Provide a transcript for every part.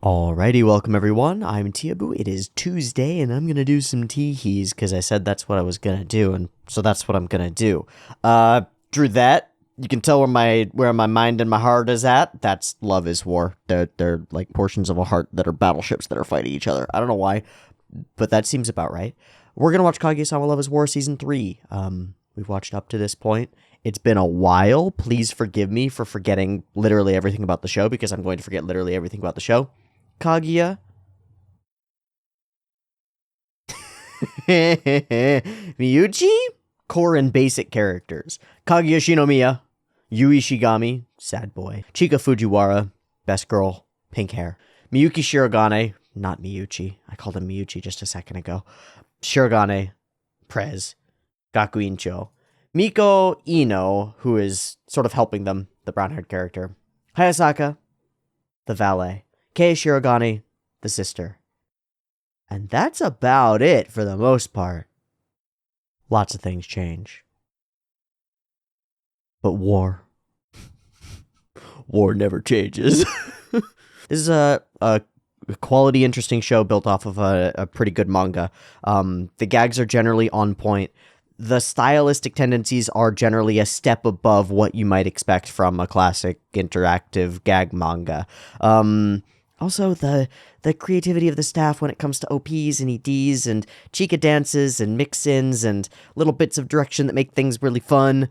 Alrighty, welcome everyone. I'm Teeaboo. It is Tuesday, and I'm gonna do some teehees because I said that's what I was gonna do, and so that's what I'm gonna do. Drew that. You can tell where my mind and my heart is at. That's Love is War. They're like portions of a heart that are battleships that are fighting each other. I don't know why, but that seems about right. We're gonna watch Kaguya-sama Love is War season 3. We've watched up to this point. It's been a while. Please forgive me for forgetting literally everything about the show because I'm going to forget literally everything about the show. Kaguya. Miyuchi? Core and basic characters. Kaguya Shinomiya. Yui Shigami. Sad boy. Chika Fujiwara. Best girl. Pink hair. Miyuki Shirogane. Not Miyuchi. I called him Miyuchi just a second ago. Shirogane. Prez. Gakuincho. Miko Ino, who is sort of helping them, the brown-haired character. Hayasaka. The valet. Kei Shirogane, the sister. And that's about it for the most part. Lots of things change. But war. War never changes. This is a quality, interesting show built off of a pretty good manga. The gags are generally on point. The stylistic tendencies are generally a step above what you might expect from a classic interactive gag manga. Also, the creativity of the staff when it comes to OPs and EDs and chica dances and mix-ins and little bits of direction that make things really fun.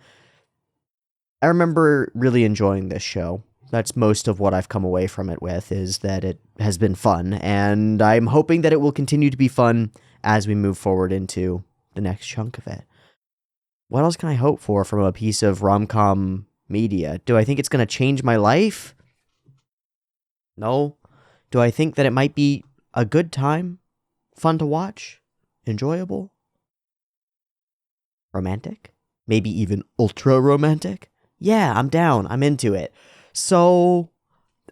I remember really enjoying this show. That's most of what I've come away from it with, is that it has been fun, and I'm hoping that it will continue to be fun as we move forward into the next chunk of it. What else can I hope for from a piece of rom-com media? Do I think it's going to change my life? No. Do I think that it might be a good time? Fun to watch? Enjoyable? Romantic? Maybe even ultra romantic? Yeah, I'm down. I'm into it. So,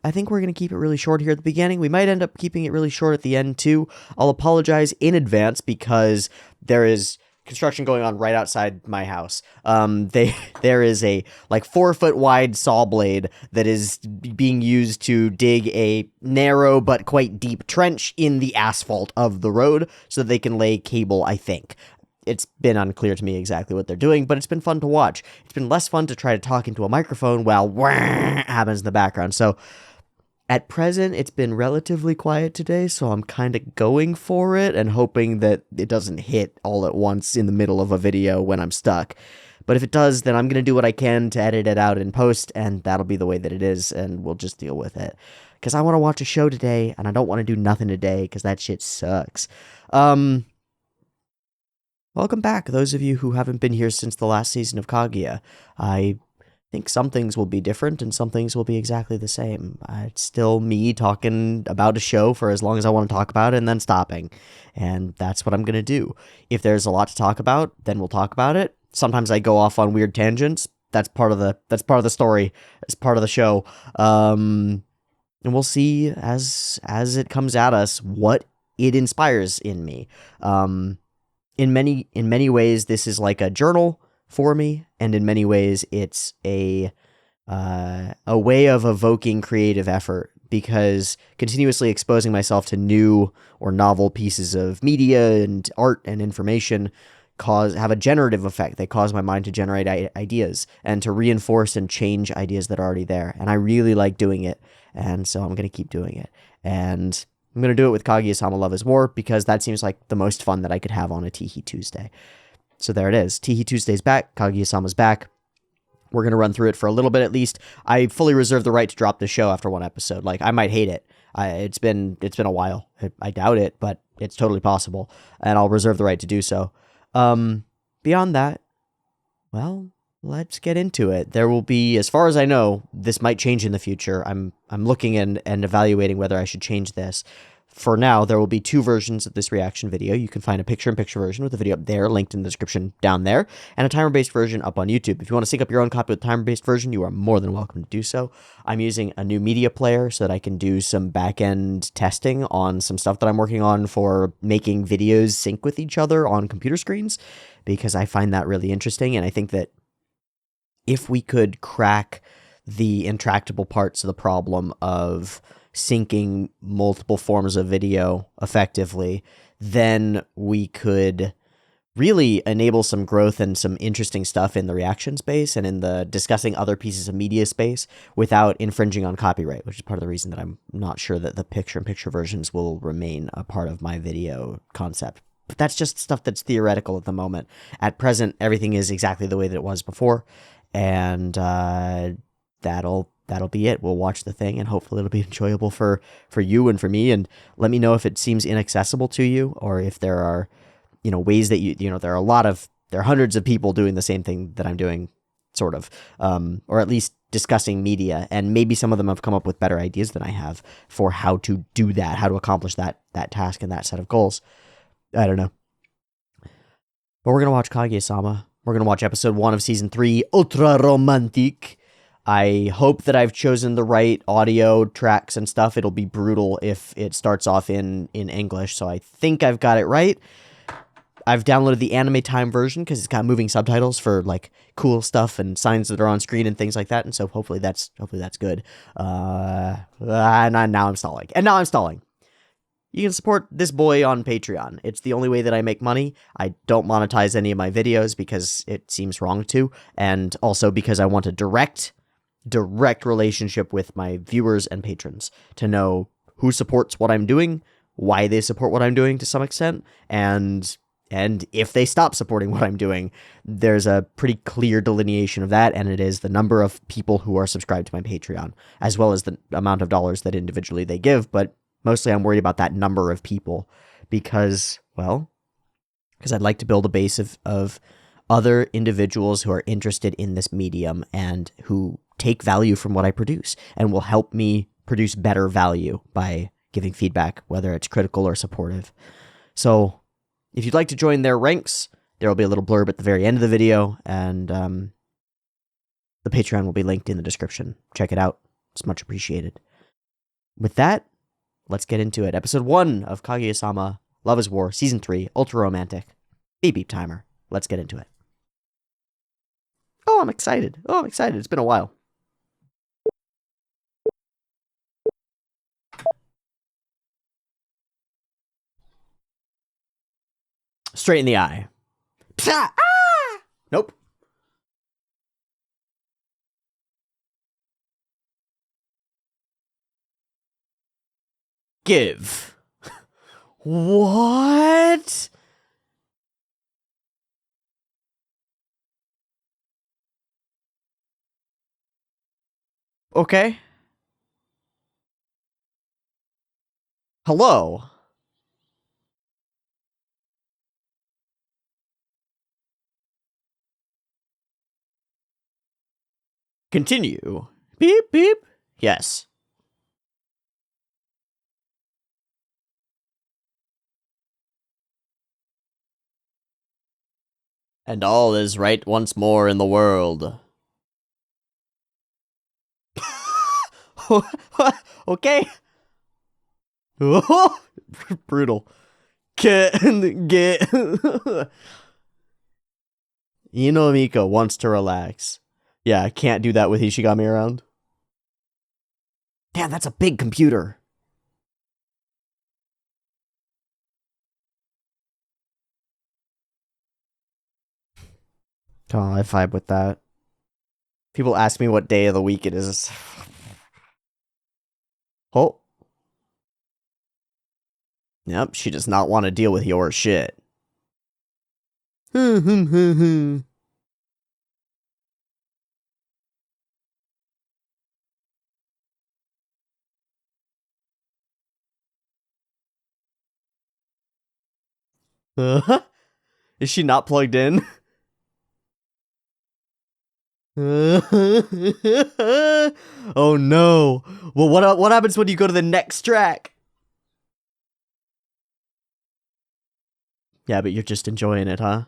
I think we're going to keep it really short here at the beginning. We might end up keeping it really short at the end, too. I'll apologize in advance because there is construction going on right outside my house. There is a 4-foot wide saw blade that is being used to dig a narrow but quite deep trench in the asphalt of the road so that they can lay cable, I think. It's been unclear to me exactly what they're doing, but it's been fun to watch. It's been less fun to try to talk into a microphone while happens in the background. So at present, it's been relatively quiet today, so I'm kind of going for it and hoping that it doesn't hit all at once in the middle of a video when I'm stuck. But if it does, then I'm going to do what I can to edit it out in post, and that'll be the way that it is, and we'll just deal with it. Because I want to watch a show today, and I don't want to do nothing today, because that shit sucks. Welcome back, those of you who haven't been here since the last season of Kaguya. I think some things will be different and some things will be exactly the same. It's still me talking about a show for as long as I want to talk about it and then stopping. And that's what I'm going to do. If there's a lot to talk about, then we'll talk about it. Sometimes I go off on weird tangents. That's part of the story. It's part of the show. And we'll see as it comes at us what it inspires in me. In many ways, this is like a journal for me, and in many ways, it's a way of evoking creative effort, because continuously exposing myself to new or novel pieces of media and art and information have a generative effect. They cause my mind to generate ideas and to reinforce and change ideas that are already there, and I really like doing it, and so I'm going to keep doing it, and I'm going to do it with Kaguya-sama Love is War because that seems like the most fun that I could have on a Teehee Tuesday. So there it is. Teehee Tuesday's back. Kaguya-sama's back. We're going to run through it for a little bit at least. I fully reserve the right to drop the show after one episode. Like, I might hate it. It's been a while. I doubt it, but it's totally possible. And I'll reserve the right to do so. Beyond that, well, let's get into it. There will be, as far as I know, this might change in the future. I'm looking and evaluating whether I should change this. For now, there will be 2 versions of this reaction video. You can find a picture-in-picture version with the video up there, linked in the description down there, and a timer-based version up on YouTube. If you want to sync up your own copy with the timer-based version, you are more than welcome to do so. I'm using a new media player so that I can do some back-end testing on some stuff that I'm working on for making videos sync with each other on computer screens, because I find that really interesting, and I think that if we could crack the intractable parts of the problem of syncing multiple forms of video effectively, then we could really enable some growth and some interesting stuff in the reaction space and in the discussing other pieces of media space without infringing on copyright, which is part of the reason that I'm not sure that the picture-in-picture versions will remain a part of my video concept. But that's just stuff that's theoretical at the moment. At present, everything is exactly the way that it was before, and that'll be it. We'll watch the thing, and hopefully it'll be enjoyable for you and for me. And let me know if it seems inaccessible to you, or if there are ways that there are hundreds of people doing the same thing that I'm doing, sort of, or at least discussing media, and maybe some of them have come up with better ideas than I have for how to do that, how to accomplish that task and that set of goals. I don't know. But we're going to watch Kaguya-sama. We're going to watch episode 1 of season 3, Ultra Romantic. I hope that I've chosen the right audio tracks and stuff. It'll be brutal if it starts off in English, so I think I've got it right. I've downloaded the anime time version because it's got moving subtitles for like cool stuff and signs that are on screen and things like that. And so hopefully that's good. Now I'm stalling. You can support this boy on Patreon. It's the only way that I make money. I don't monetize any of my videos because it seems wrong to, and also because I want a direct relationship with my viewers and patrons to know who supports what I'm doing, why they support what I'm doing to some extent, and if they stop supporting what I'm doing. There's a pretty clear delineation of that, and it is the number of people who are subscribed to my Patreon, as well as the amount of dollars that individually they give, but mostly I'm worried about that number of people because I'd like to build a base of other individuals who are interested in this medium and who take value from what I produce and will help me produce better value by giving feedback, whether it's critical or supportive. So if you'd like to join their ranks, there will be a little blurb at the very end of the video, and the Patreon will be linked in the description. Check it out. It's much appreciated. With that, let's get into it. Episode 1 of Kaguya-sama, Love is War, Season 3, Ultra Romantic. Beep beep timer. Let's get into it. Oh, I'm excited. It's been a while. Straight in the eye. Psha! Ah! Nope. Give. What? Okay. Hello. Continue. Beep beep. Yes. And all is right once more in the world. Okay. Brutal. Get. Mika wants to relax. Yeah, I can't do that with Ishigami around. Damn, that's a big computer. Oh, I vibe with that. People ask me what day of the week it is. Oh. Yep, she does not want to deal with your shit. Is she not plugged in? Oh no. Well, what happens when you go to the next track? Yeah, but you're just enjoying it, huh?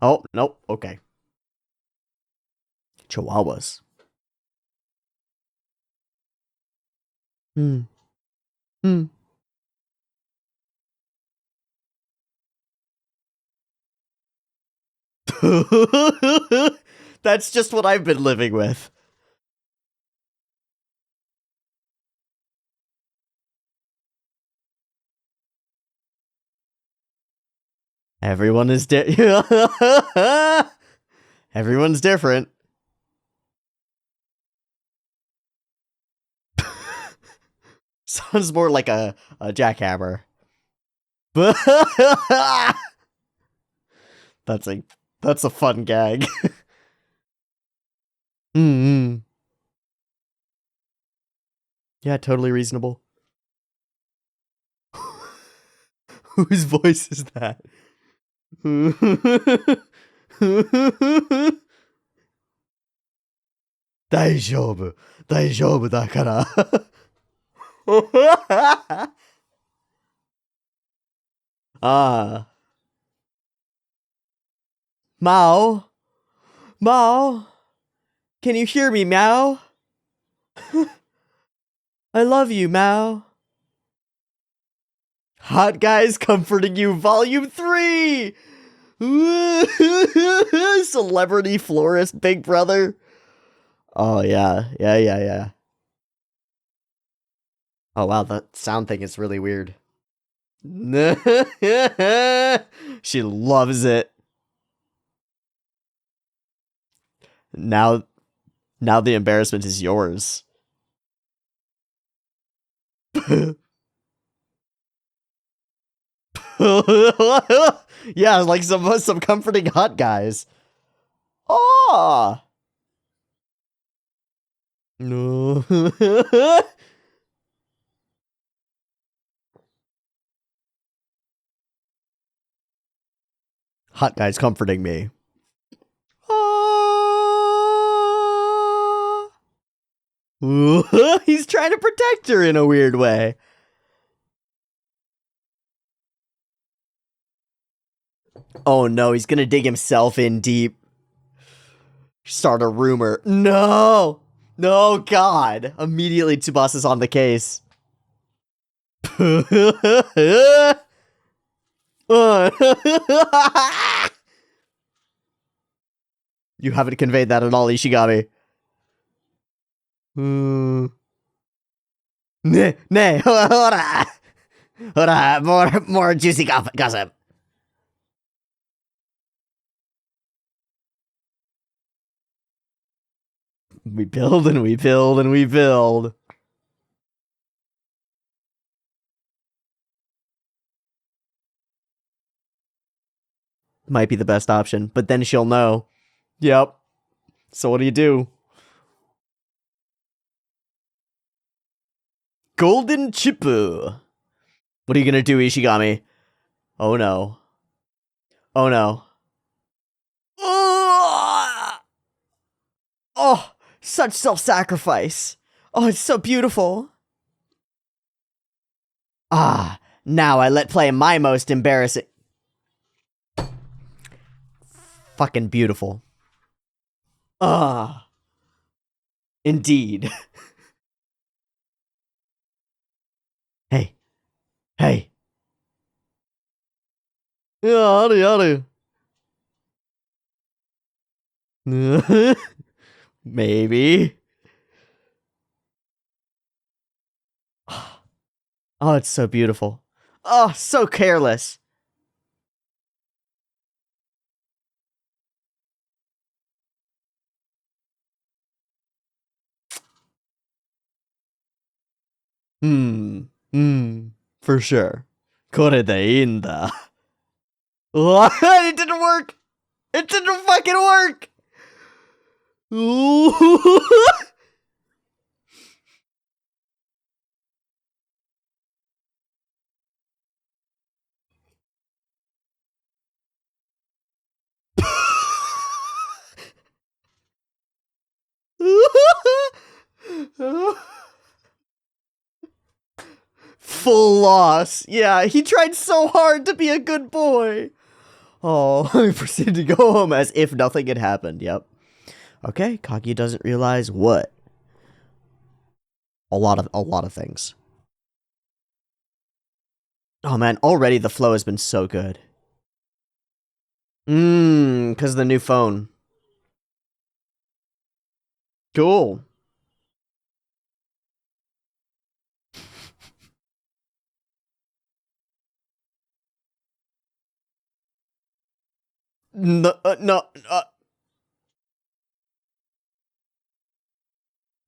Oh, nope. Okay. Chihuahuas. Hmm. Hmm. That's just what I've been living with. Everyone is everyone's different. Sounds more like a jackhammer. That's a fun gag. Mm-hmm. Yeah, totally reasonable. Whose voice is that? 大丈夫。大丈夫だから。Ah. Mao? Mao? Can you hear me, Mao? I love you, Mao. Hot Guys Comforting You, Volume 3! Celebrity Florist Big Brother. Oh, yeah. Yeah. Oh, wow, that sound thing is really weird. She loves it. Now the embarrassment is yours. Yeah, like some comforting hot guys. Oh. No. Hot guys comforting me. Oh. He's trying to protect her in a weird way. Oh no, he's gonna dig himself in deep. Start a rumor. No! No, God! Immediately Tsubasa is on the case. You haven't conveyed that at all, Ishigami. Ne, hora! Hora, more juicy gossip. We build and we build and we build. Might be the best option, but then she'll know. Yep. So what do? Golden Chippu. What are you gonna do, Ishigami? Oh no. Oh no. Oh, such self-sacrifice. Oh, it's so beautiful. Ah, now I let play my most embarrassing. Fucking beautiful. Ah, indeed. Hey, hey. Yada. Maybe. Oh, it's so beautiful. Oh, so careless. For sure. これでいいんだ. What? It didn't work! It didn't fucking work! Ooh. Full loss. Yeah, he tried so hard to be a good boy. Oh, he proceeded to go home as if nothing had happened. Yep. Okay, Kaguya doesn't realize what? A lot of things. Oh man, already the flow has been so good. Because of the new phone. Cool. No, no,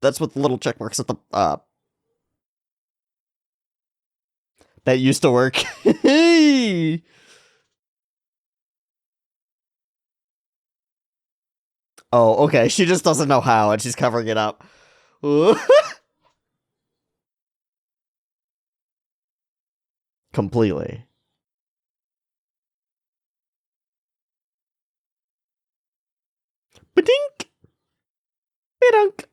that's what the little check marks at the that used to work. Hey. Oh, okay. She just doesn't know how, and she's covering it up. Completely. Ba-dink! Ba-dunk!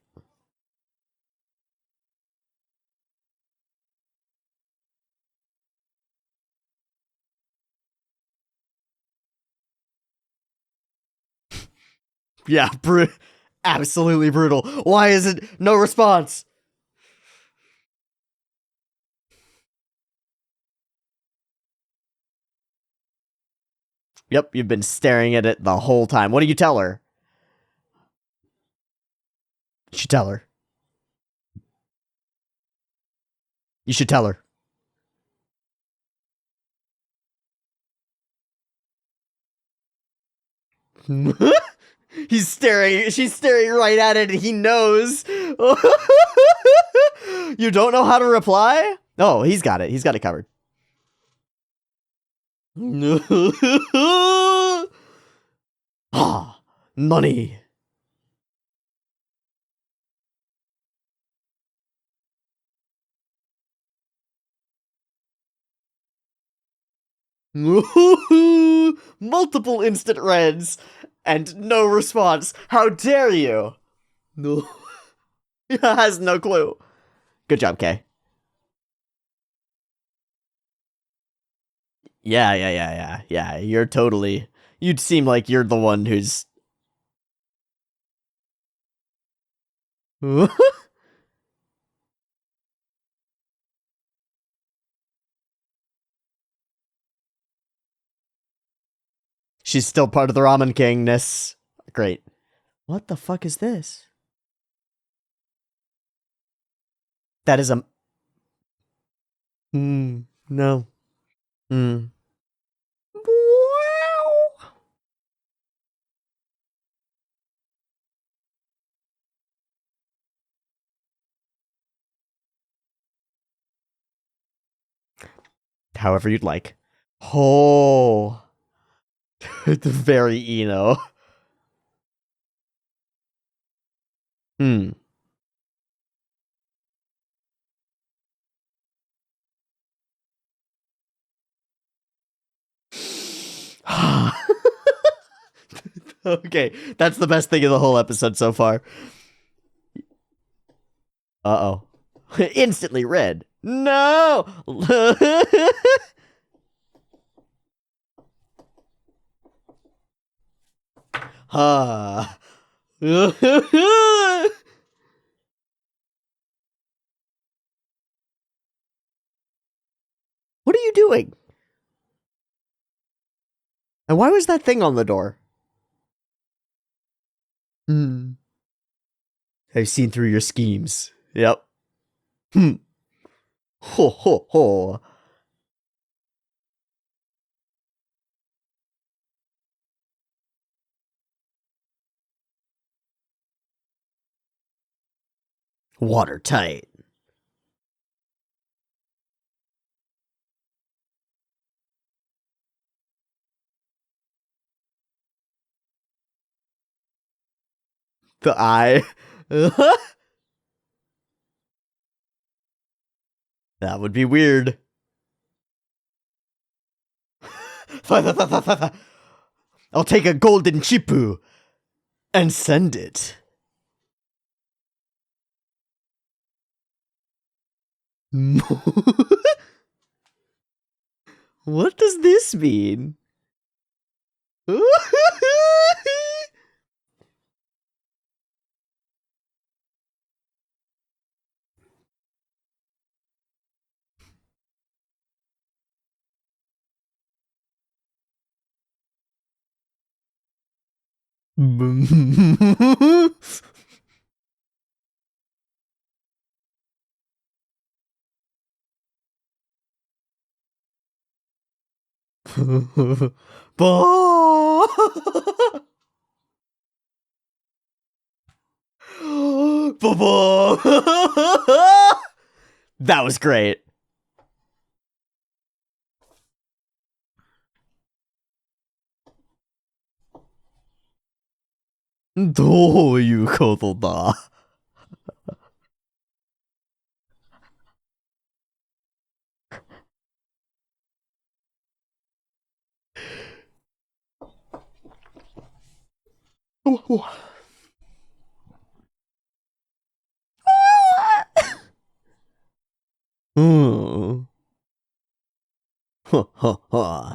Yeah, absolutely brutal. Why is it no response? Yep, you've been staring at it the whole time. What do you tell her? You should tell her. You should tell her. He's staring. She's staring right at it, and he knows. You don't know how to reply? Oh, he's got it. He's got it covered. Ah, money. Multiple instant reds and no response. How dare you? No. He has no clue. Good job, Kay. Yeah. You're totally. You'd seem like you're the one who's. She's still part of the Ramen Kingness. Great. What the fuck is this? That is a. No. Hmm. Wow. However you'd like. Oh. It's very Eno. Hmm. Okay, that's the best thing of the whole episode so far. Uh oh. Instantly red. No! Ah. What are you doing? And why was that thing on the door? Hmm. I've seen through your schemes. Yep. Hmm. Ho ho ho. Watertight. The eye. That would be weird. I'll take a golden chipu and send it. What does this mean? Bah! That was great. Do you koto da?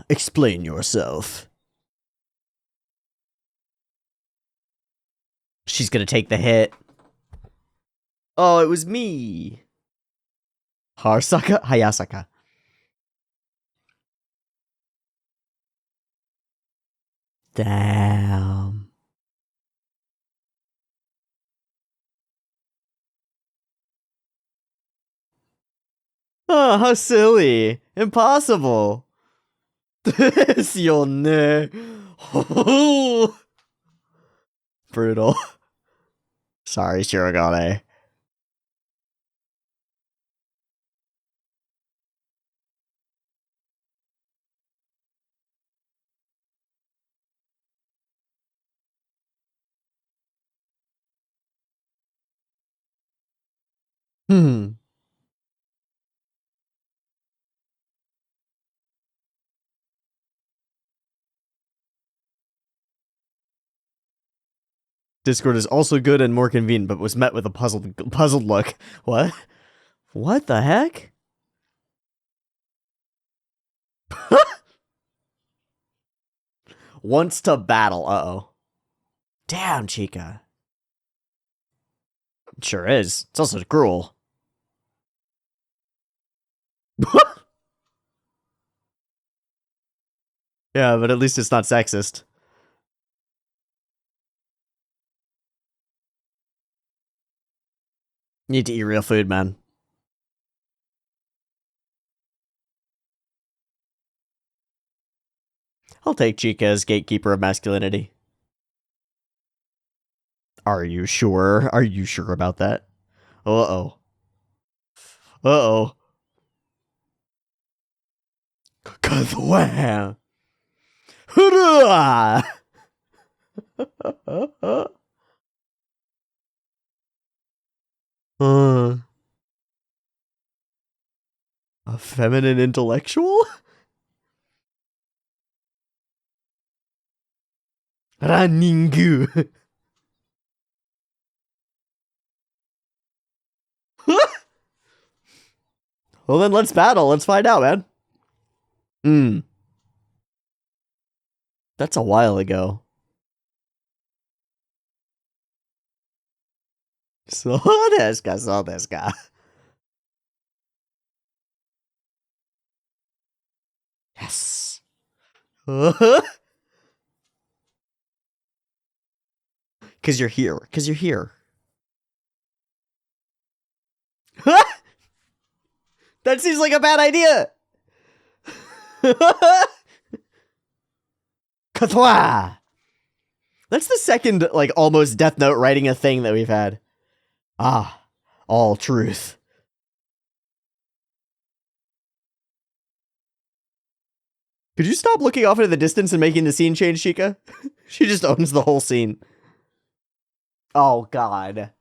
Explain yourself. She's gonna take the hit. Oh, it was me. Hayasaka. Damn. Oh, how silly. Impossible. ですよね. Brutal. Sorry, Shirogane. Discord is also good and more convenient, but was met with a puzzled look. What? What the heck? Wants to battle. Uh-oh. Damn, Chica. It sure is. It's also cruel. Yeah, but at least it's not sexist. You need to eat real food, man. I'll take Chica as gatekeeper of masculinity. Are you sure? Are you sure about that? Uh-oh. Uh-oh. Kazwam! Hurrah! A feminine intellectual? Runningu. Well, then let's battle. Let's find out, man. That's a while ago. So this guy. Yes. Cause you're here. Cause you're here. That seems like a bad idea. Katwa! That's the second, like, almost Death Note writing a thing that we've had. Ah, all truth. Could you stop looking off into the distance and making the scene change, Chica? She just owns the whole scene. Oh, God.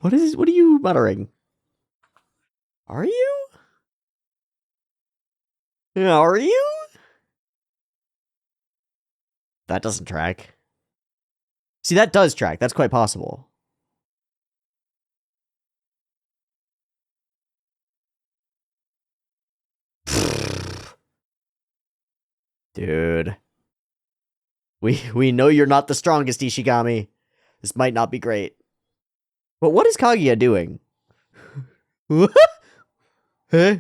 What are you muttering? Are you? Are you? That doesn't track. See, that does track. That's quite possible. Dude. We know you're not the strongest, Ishigami. This might not be great. But what is Kaguya doing? Huh?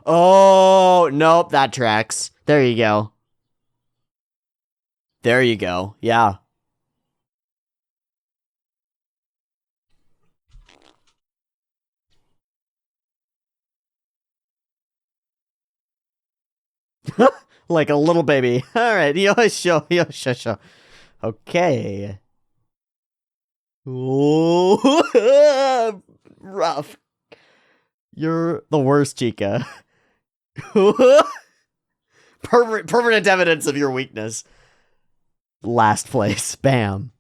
Oh, nope, that tracks. There you go. There you go. Yeah. Like a little baby. All right, yo, show. Okay. Ooh, rough. You're the worst, Chica. Permanent evidence of your weakness. Last place. Bam.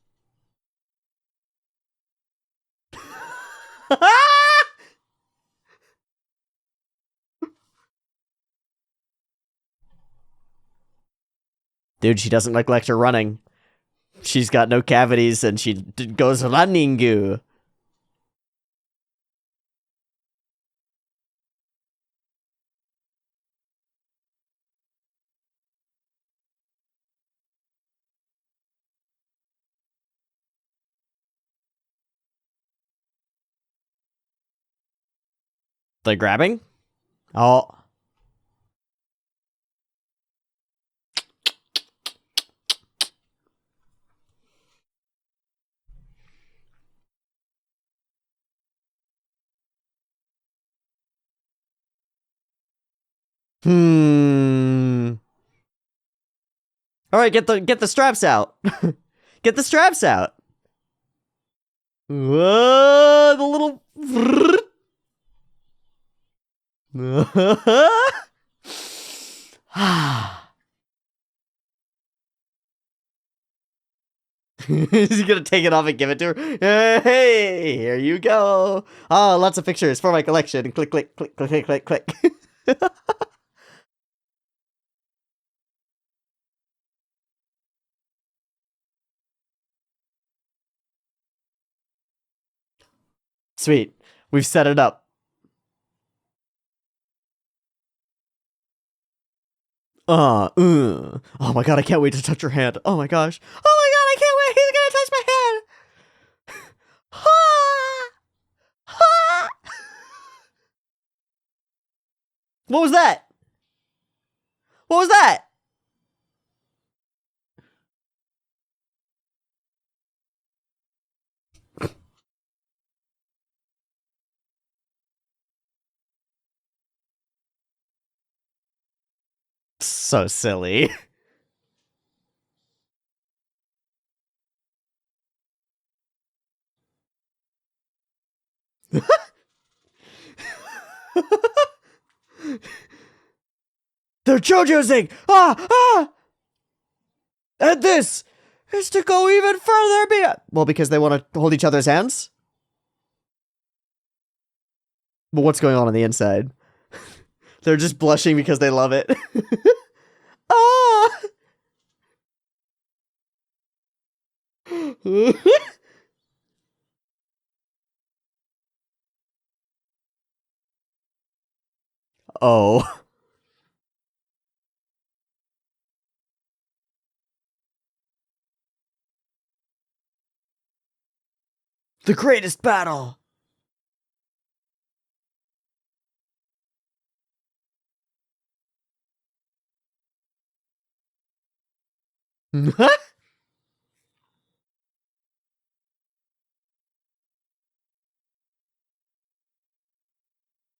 Dude, she doesn't neglect her running. She's got no cavities and she goes running. They're grabbing? Oh. All right, get the straps out. Get the straps out. Whoa, the little. He's gonna take it off and give it to her. Hey, here you go. Oh, lots of pictures for my collection. Click, click, click, click, click, click, click. Sweet. We've set it up. Oh my god, I can't wait to touch your hand. Oh my gosh. Oh my god, I can't wait. He's gonna touch my hand. What was that? What was that? So silly. They're JoJo'sing! Ah! And this is to go even further beyond. Well, because they want to hold each other's hands? But what's going on the inside? They're just blushing because they love it. Ah! Oh. The greatest battle!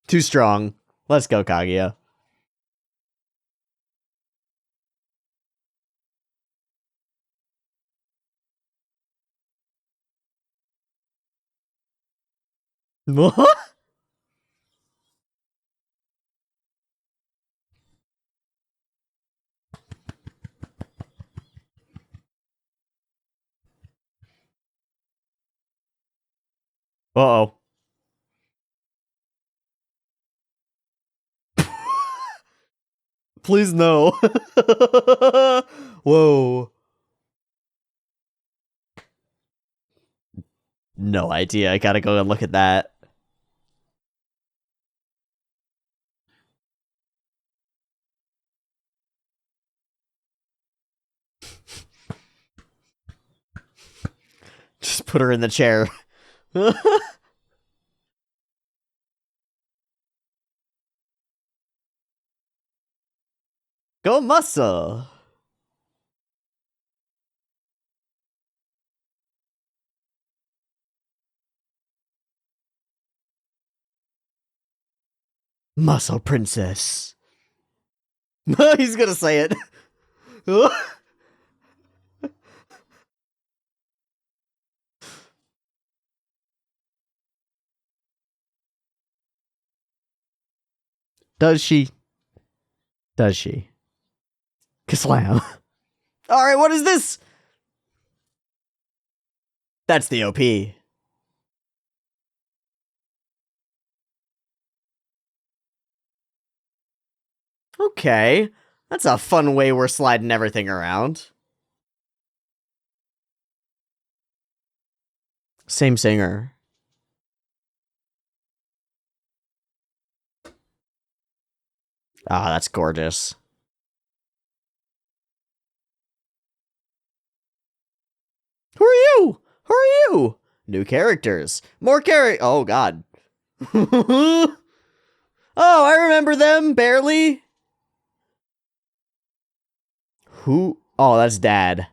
Too strong. Let's go, Kaguya. Uh-oh. Please no. Whoa. No idea. I gotta go and look at that. Just put her in the chair. Go muscle. Muscle princess. He's gonna say it. Does she? Does she? Kaslam. Alright, what is this? That's the OP. Okay. That's a fun way we're sliding everything around. Same singer. Ah, that's gorgeous. Who are you? Who are you? New characters. More oh god. Oh, I remember them, barely. Who? Oh, that's Dad.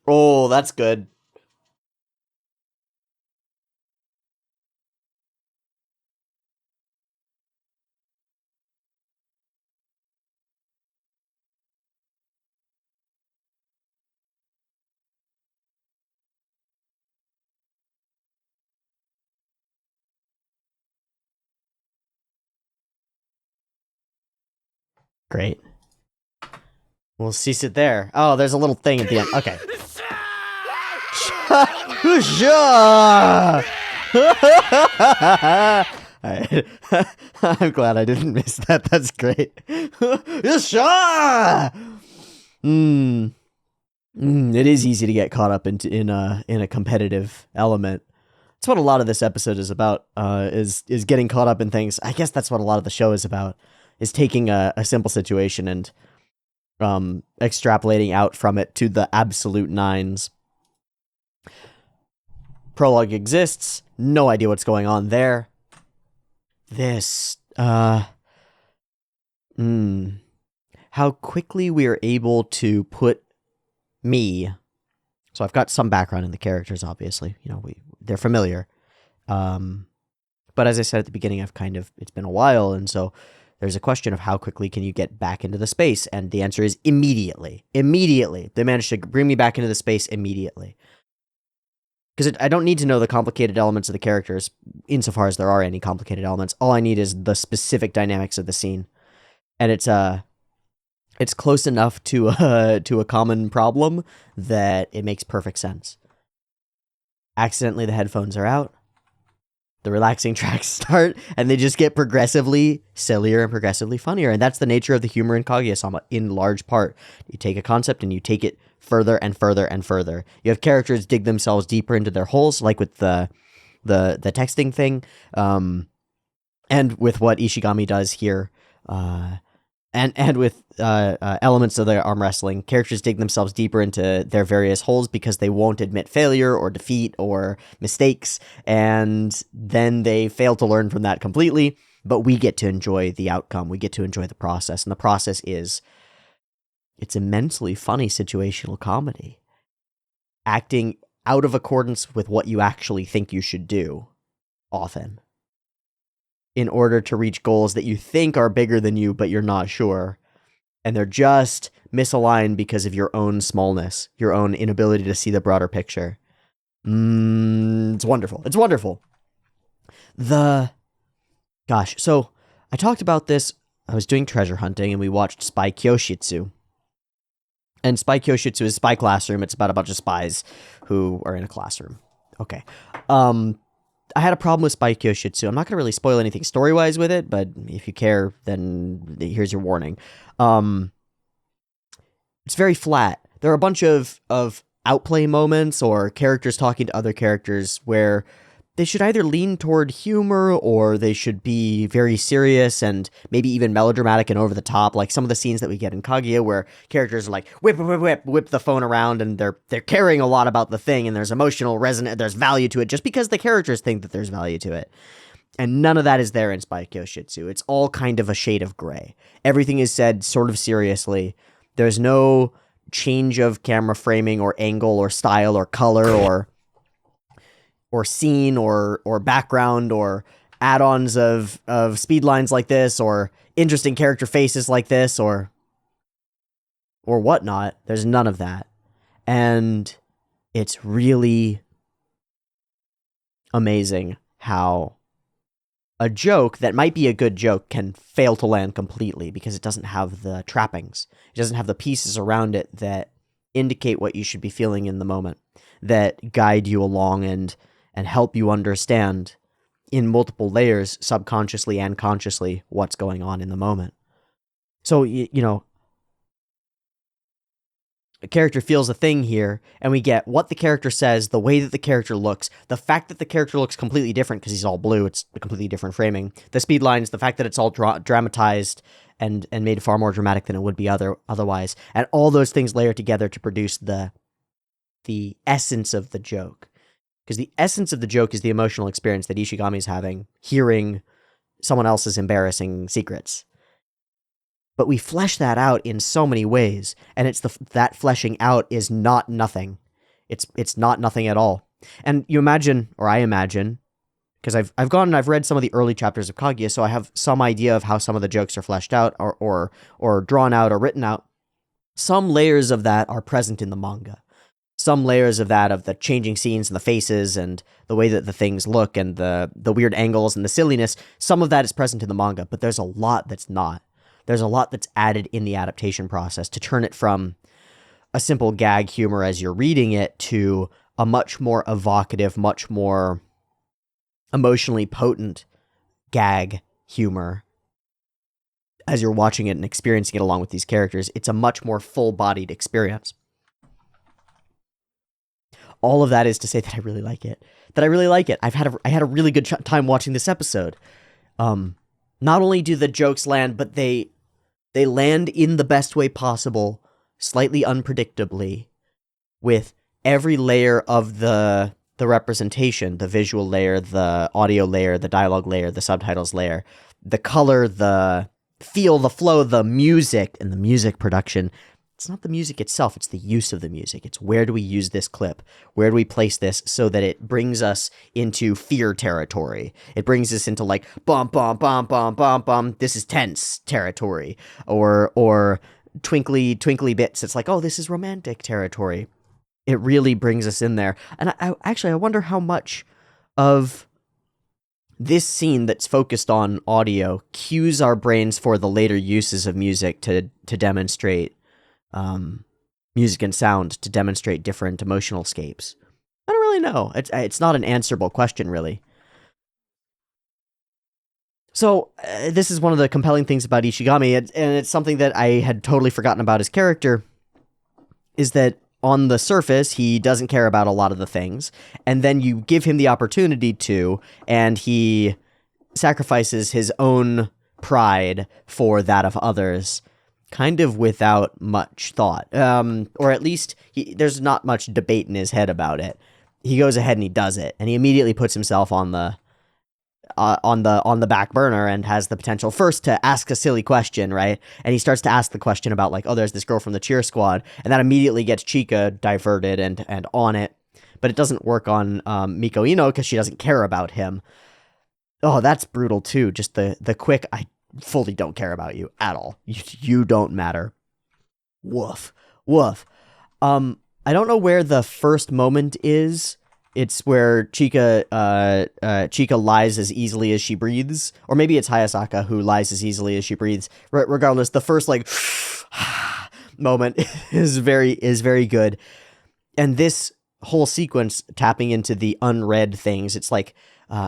Oh, that's good. Great. We'll cease it there. Oh, there's a little thing at the end. Okay. I'm glad I didn't miss that. That's great. It is easy to get caught up in a competitive element. That's what a lot of this episode is about. Is getting caught up in things. I guess that's what a lot of the show is about. Is taking a simple situation and extrapolating out from it to the absolute nines. Prologue exists. No idea what's going on there. This, how quickly we are able to put me. So I've got some background in the characters, obviously. You know, they're familiar. But as I said at the beginning, it's been a while, and so there's a question of how quickly can you get back into the space, and the answer is immediately. Immediately. They managed to bring me back into the space immediately. Because I don't need to know the complicated elements of the characters, insofar as there are any complicated elements. All I need is the specific dynamics of the scene. And it's close enough to a common problem that it makes perfect sense. Accidentally, the headphones are out. The relaxing tracks start, and they just get progressively sillier and progressively funnier. And that's the nature of the humor in Kaguya-sama, in large part. You take a concept and you take it further and further and further. You have characters dig themselves deeper into their holes, like with the texting thing, and with what Ishigami does here, and with elements of the arm wrestling. Characters dig themselves deeper into their various holes because they won't admit failure or defeat or mistakes, and then they fail to learn from that completely. But we get to enjoy the outcome. We get to enjoy the process, and the process is it's immensely funny situational comedy, acting out of accordance with what you actually think you should do, often, in order to reach goals that you think are bigger than you, but you're not sure. And they're just misaligned because of your own smallness, your own inability to see the broader picture. It's wonderful. It's wonderful. So I talked about this. I was doing treasure hunting and we watched Spy Kyoshitsu. And Spy Kyoshitsu is Spy Classroom. It's about a bunch of spies who are in a classroom. Okay. I had a problem with Spy Kyoshitsu. I'm not going to really spoil anything story-wise with it, but if you care, then here's your warning. It's very flat. There are a bunch of outplay moments or characters talking to other characters where they should either lean toward humor or they should be very serious and maybe even melodramatic and over the top, like some of the scenes that we get in Kaguya where characters are like whip the phone around and they're caring a lot about the thing and there's emotional resonance, there's value to it just because the characters think that there's value to it. And none of that is there in Spy Kyoshitsu. It's all kind of a shade of gray. Everything is said sort of seriously. There's no change of camera framing or angle or style or color or scene or background or add-ons of speed lines like this or interesting character faces like this or whatnot. There's none of that. And it's really amazing how a joke that might be a good joke can fail to land completely because it doesn't have the trappings. It doesn't have the pieces around it that indicate what you should be feeling in the moment, that guide you along and help you understand in multiple layers, subconsciously and consciously, what's going on in the moment. So, you know, a character feels a thing here, and we get what the character says, the way that the character looks, the fact that the character looks completely different because he's all blue, it's a completely different framing, the speed lines, the fact that it's all dramatized and made far more dramatic than it would be otherwise, and all those things layer together to produce the essence of the joke. Because the essence of the joke is the emotional experience that Ishigami is having, hearing someone else's embarrassing secrets. But we flesh that out in so many ways, and it's that fleshing out is not nothing. It's not nothing at all. And you imagine, or I imagine, because I've gone and I've read some of the early chapters of Kaguya, so I have some idea of how some of the jokes are fleshed out or drawn out or written out. Some layers of that are present in the manga. Some layers of that, of the changing scenes and the faces and the way that the things look and the weird angles and the silliness, some of that is present in the manga, but there's a lot that's not. There's a lot that's added in the adaptation process to turn it from a simple gag humor as you're reading it to a much more evocative, much more emotionally potent gag humor as you're watching it and experiencing it along with these characters. It's a much more full-bodied experience. All of that is to say that I really like it. I had a really good time watching this episode. Not only do the jokes land, but they land in the best way possible, slightly unpredictably, with every layer of the representation, the visual layer, the audio layer, the dialogue layer, the subtitles layer, the color, the feel, the flow, the music, and the music production. It's not the music itself, it's the use of the music. It's where do we use this clip? Where do we place this so that it brings us into fear territory? It brings us into like, bum, bum, bum, bum, bum, bum, this is tense territory. Or twinkly, twinkly bits. It's like, oh, this is romantic territory. It really brings us in there. And I wonder how much of this scene that's focused on audio cues our brains for the later uses of music to demonstrate music and sound, to demonstrate different emotional scapes. I don't really know. It's not an answerable question, really. So, this is one of the compelling things about Ishigami, and it's something that I had totally forgotten about his character, is that on the surface, he doesn't care about a lot of the things, and then you give him the opportunity to, and he sacrifices his own pride for that of others, kind of without much thought, or at least there's not much debate in his head about it. He goes ahead and he does it, and he immediately puts himself on the back burner and has the potential first to ask a silly question, right? And he starts to ask the question about like, oh, there's this girl from the cheer squad, and that immediately gets Chika diverted and on it, but it doesn't work on Miko Ino because she doesn't care about him. Oh, that's brutal too. Just the quick, I fully don't care about you at all. You don't matter. Woof. Woof. I don't know where the first moment is. It's where Chika lies as easily as she breathes. Or maybe it's Hayasaka who lies as easily as she breathes. Regardless, the first like moment is very good. And this whole sequence tapping into the unread things, it's like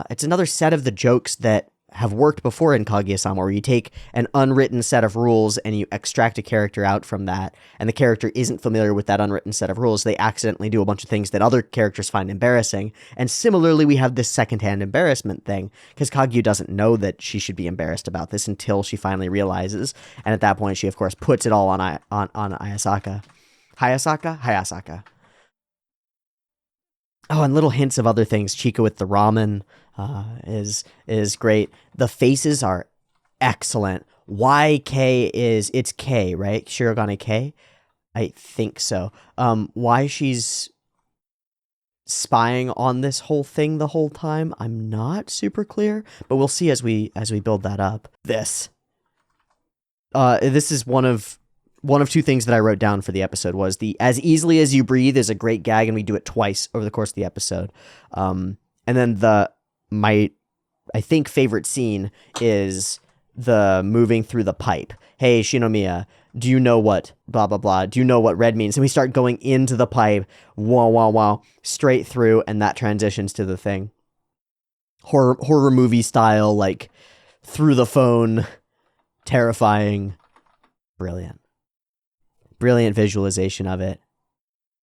it's another set of the jokes that have worked before in Kaguya-sama, where you take an unwritten set of rules and you extract a character out from that, and the character isn't familiar with that unwritten set of rules. They accidentally do a bunch of things that other characters find embarrassing. And similarly, we have this secondhand embarrassment thing, because Kaguya doesn't know that she should be embarrassed about this until she finally realizes. And at that point, she, of course, puts it all on Ayasaka. Hayasaka. Oh, and little hints of other things. Chica with the ramen is great. The faces are excellent. YK it's K, right? Shirogane K? I think so. Why she's spying on this whole thing the whole time, I'm not super clear, but we'll see as we build that up. This is one of two things that I wrote down for the episode was the "as easily as you breathe" is a great gag, and we do it twice over the course of the episode. And then my I think favorite scene is the moving through the pipe. Hey, Shinomiya, do you know what blah blah blah? Do you know what red means? And we start going into the pipe, wow, straight through, and that transitions to the thing. Horror movie style, like through the phone, terrifying, brilliant visualization of it.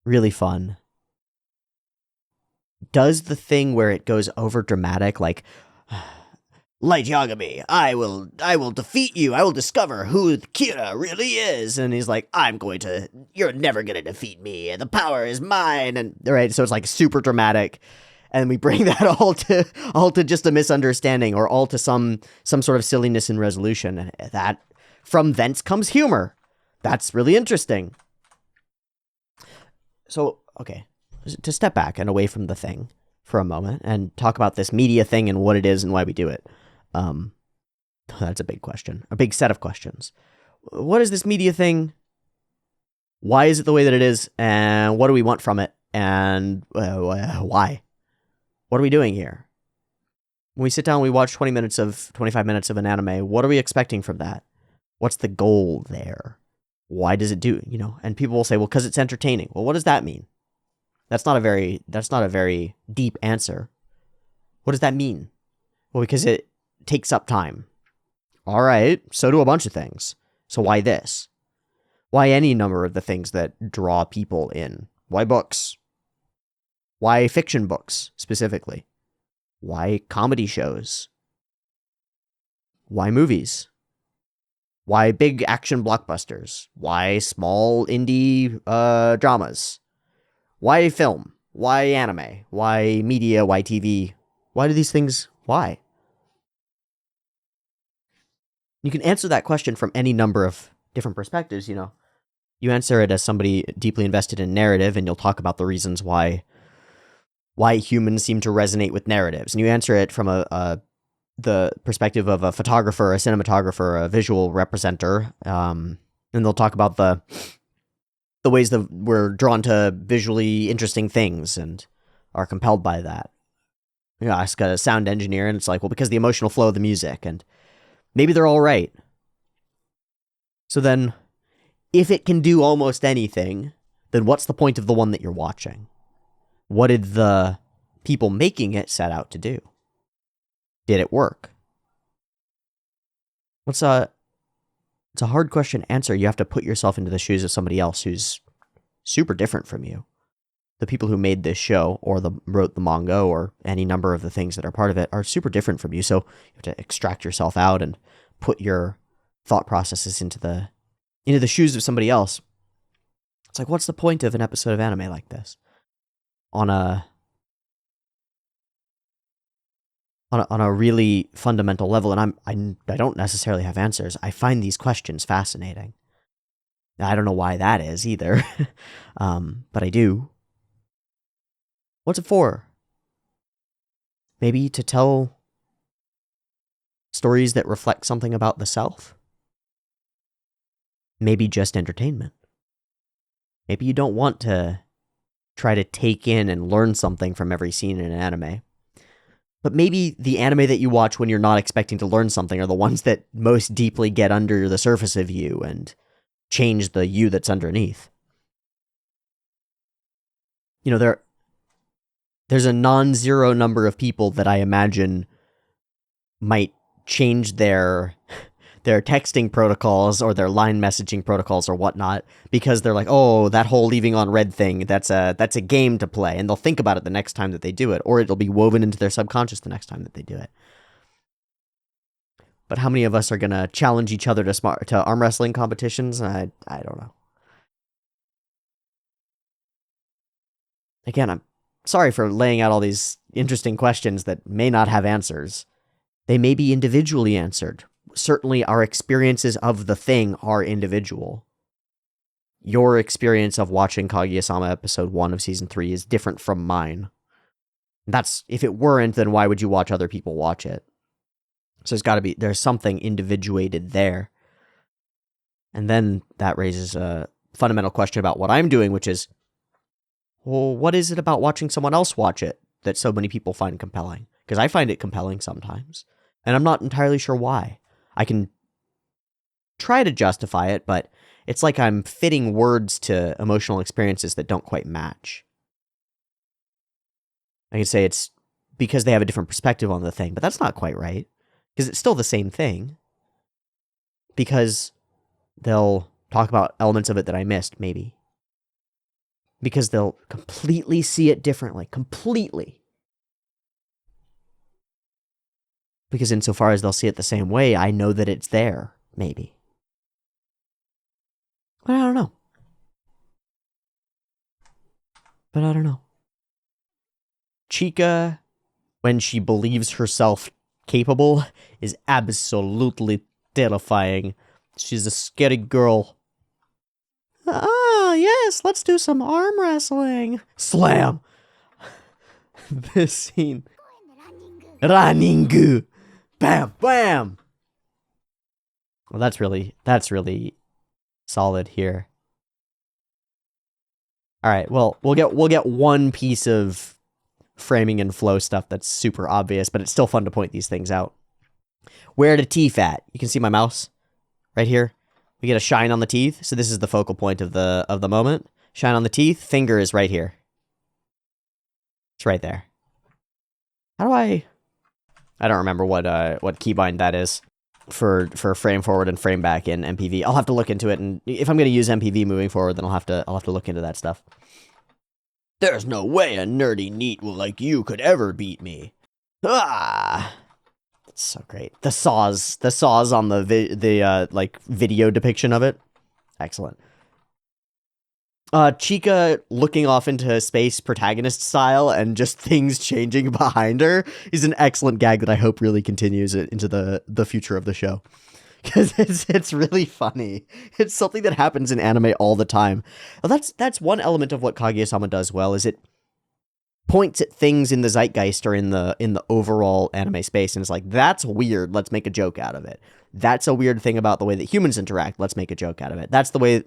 Really fun. Does the thing where it goes over dramatic, like, Light Yagami, I will defeat you. I will discover who Kira really is. And he's like, you're never going to defeat me. The power is mine. And right. So it's like super dramatic. And we bring that all to just a misunderstanding, or all to some sort of silliness and resolution. And that from thence comes humor. That's really interesting. So, okay, to step back and away from the thing for a moment and talk about this media thing and what it is and why we do it. That's a big question, a big set of questions. What is this media thing? Why is it the way that it is? And what do we want from it? And why? What are we doing here? When we sit down, we watch 25 minutes of an anime. What are we expecting from that? What's the goal there? Why does it do, and people will say, well, because it's entertaining. Well, what does that mean? That's not a very deep answer. What does that mean? Well, because it takes up time. All right, so do a bunch of things. So why this? Why any number of the things that draw people in? Why books? Why fiction books, specifically? Why comedy shows? Why movies? Why big action blockbusters? Why small indie dramas? Why film? Why anime? Why media? Why TV? Why do these things? Why? You can answer that question from any number of different perspectives, You answer it as somebody deeply invested in narrative, and you'll talk about the reasons why humans seem to resonate with narratives. And you answer it from the perspective of a photographer, a cinematographer, a visual representer, and they'll talk about the ways that we're drawn to visually interesting things and are compelled by that. Ask a sound engineer, and it's like, well, because the emotional flow of the music, and maybe they're all right. So then, if it can do almost anything, then what's the point of the one that you're watching? What did the people making it set out to do? Did it work? It's a hard question to answer. You have to put yourself into the shoes of somebody else who's super different from you. The people who made this show, or wrote the manga, or any number of the things that are part of it, are super different from you. So you have to extract yourself out and put your thought processes into the shoes of somebody else. It's like, what's the point of an episode of anime like this? On a really fundamental level, and I don't necessarily have answers. I find these questions fascinating. I don't know why that is either, but I do. What's it for? Maybe to tell stories that reflect something about the self? Maybe just entertainment. Maybe you don't want to try to take in and learn something from every scene in an anime. But maybe the anime that you watch when you're not expecting to learn something are the ones that most deeply get under the surface of you and change the you that's underneath. There's a non-zero number of people that I imagine might change their texting protocols or their line messaging protocols or whatnot because they're like, oh, that whole leaving on red thing, that's a game to play, and they'll think about it the next time that they do it, or it'll be woven into their subconscious the next time that they do it. But how many of us are gonna challenge each other to arm wrestling competitions? I don't know. Again, I'm sorry for laying out all these interesting questions that may not have answers. They may be individually answered. Certainly, our experiences of the thing are individual. Your experience of watching Kaguya-sama episode 1 of season 3 is different from mine. That's, if it weren't, then why would you watch other people watch it? So there's something individuated there. And then that raises a fundamental question about what I'm doing, which is, well, what is it about watching someone else watch it that so many people find compelling? Because I find it compelling sometimes, and I'm not entirely sure why. I can try to justify it, but it's like I'm fitting words to emotional experiences that don't quite match. I can say it's because they have a different perspective on the thing, but that's not quite right, because it's still the same thing. Because they'll talk about elements of it that I missed, maybe. Because they'll completely see it differently. Completely. Because insofar as they'll see it the same way, I know that it's there, maybe. But I don't know. Chika, when she believes herself capable, is absolutely terrifying. She's a scary girl. Ah, yes, let's do some arm wrestling. Slam! This scene. Running. Bam, bam! Well, that's really solid here. All right, well, we'll get one piece of framing and flow stuff that's super obvious, but it's still fun to point these things out. Where to teeth at? You can see my mouse right here. We get a shine on the teeth, so this is the focal point of the moment. Shine on the teeth, finger is right here. It's right there. How do I don't remember what keybind that is for frame forward and frame back in MPV. I'll have to look into it, and if I'm going to use MPV moving forward, then I'll have to look into that stuff. There's no way a nerdy neat like you could ever beat me. Ah, it's so great. The saws on the like video depiction of it, excellent. Chika looking off into space protagonist style and just things changing behind her is an excellent gag that I hope really continues into the future of the show. Because it's really funny. It's something that happens in anime all the time. Well, that's one element of what Kaguya-sama does well, is it points at things in the zeitgeist or in the overall anime space, and it's like, that's weird, let's make a joke out of it. That's a weird thing about the way that humans interact, let's make a joke out of it. That's the way,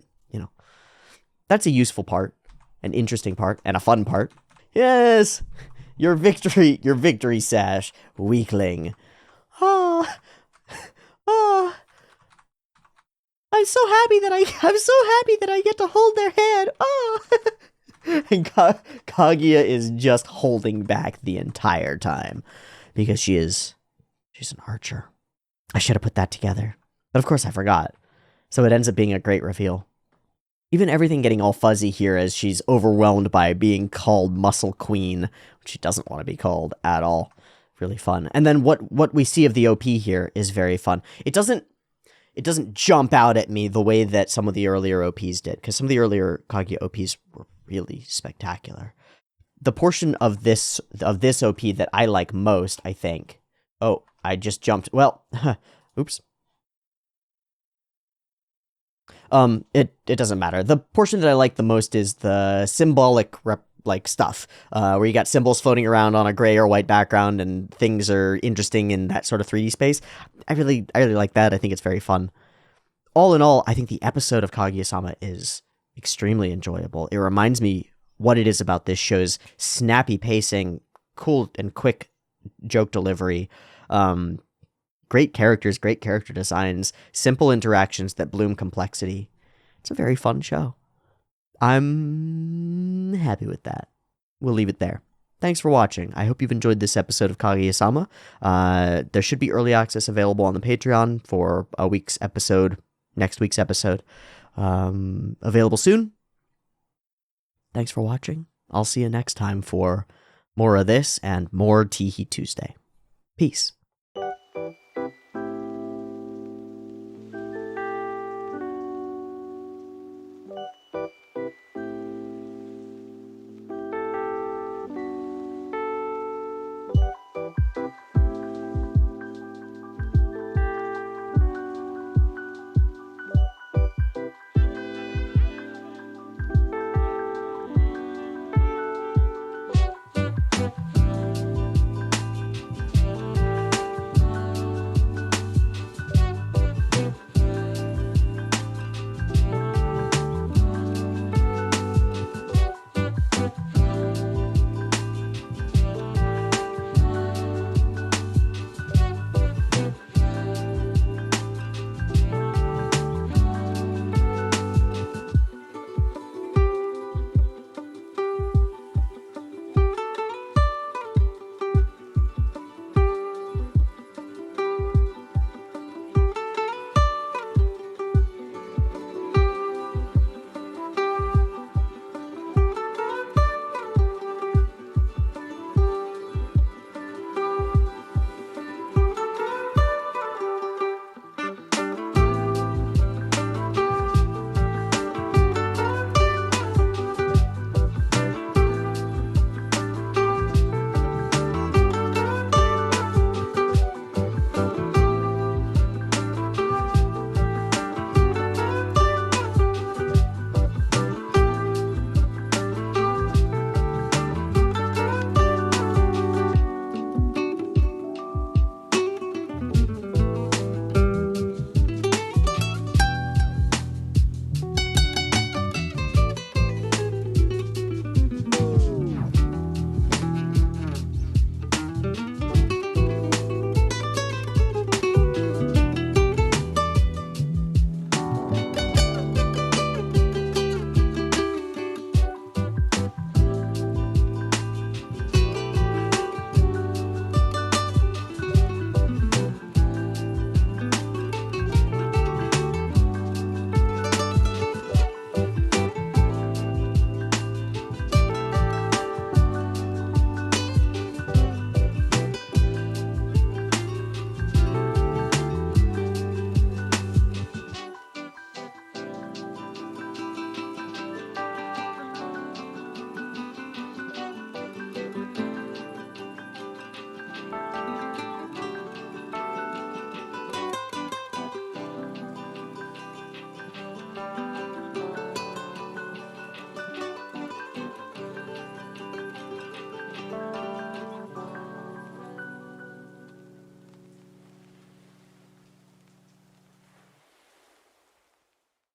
that's a useful part, an interesting part, and a fun part. Yes! Your victory sash, weakling. Ah, I'm so happy that I get to hold their hand. Oh. And Kaguya is just holding back the entire time because she's an archer. I should have put that together, but of course I forgot. So it ends up being a great reveal. Even everything getting all fuzzy here as she's overwhelmed by being called Muscle Queen, which she doesn't want to be called at all. Really fun. And then what we see of the OP here is very fun. It doesn't jump out at me the way that some of the earlier OPs did, because some of the earlier Kaguya OPs were really spectacular. The portion of this OP that I like most, I think. Oh, I just jumped. Well, oops. It doesn't matter. The portion that I like the most is the symbolic stuff, where you got symbols floating around on a gray or white background and things are interesting in that sort of 3D space. I really like that. I think it's very fun. All in all, I think the episode of Kaguya-sama is extremely enjoyable. It reminds me what it is about this show's snappy pacing, cool and quick joke delivery, great characters, great character designs, simple interactions that bloom complexity. It's a very fun show. I'm happy with that. We'll leave it there. thanks for watching. I hope you've enjoyed this episode of Kaguya-sama. There should be early access available on the Patreon for next week's episode. Available soon. Thanks for watching. I'll see you next time for more of this and more Teehee Tuesday. Peace.